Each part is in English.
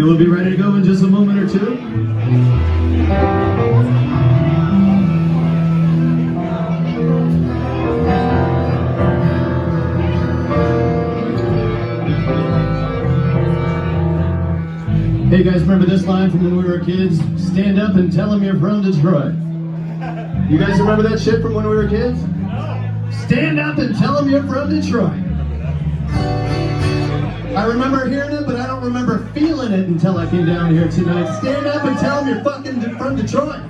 we'll be ready to go in just a moment or two. Hey guys, remember this line from when we were kids? Stand up and tell them you're from Detroit. You guys remember that shit from when we were kids? Stand up and tell them you're from Detroit. I remember hearing it, but I don't remember feeling it until I came down here tonight. Stand up and tell them you're fucking from Detroit.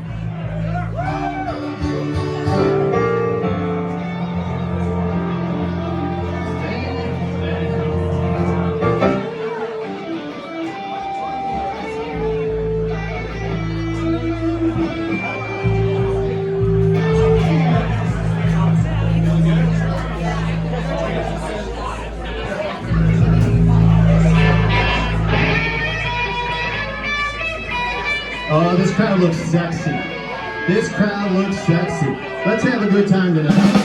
Oh, this crowd looks sexy. This crowd looks sexy. Let's have a good time tonight.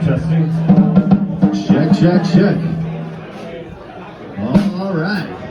Testing. Check, check, check. All right.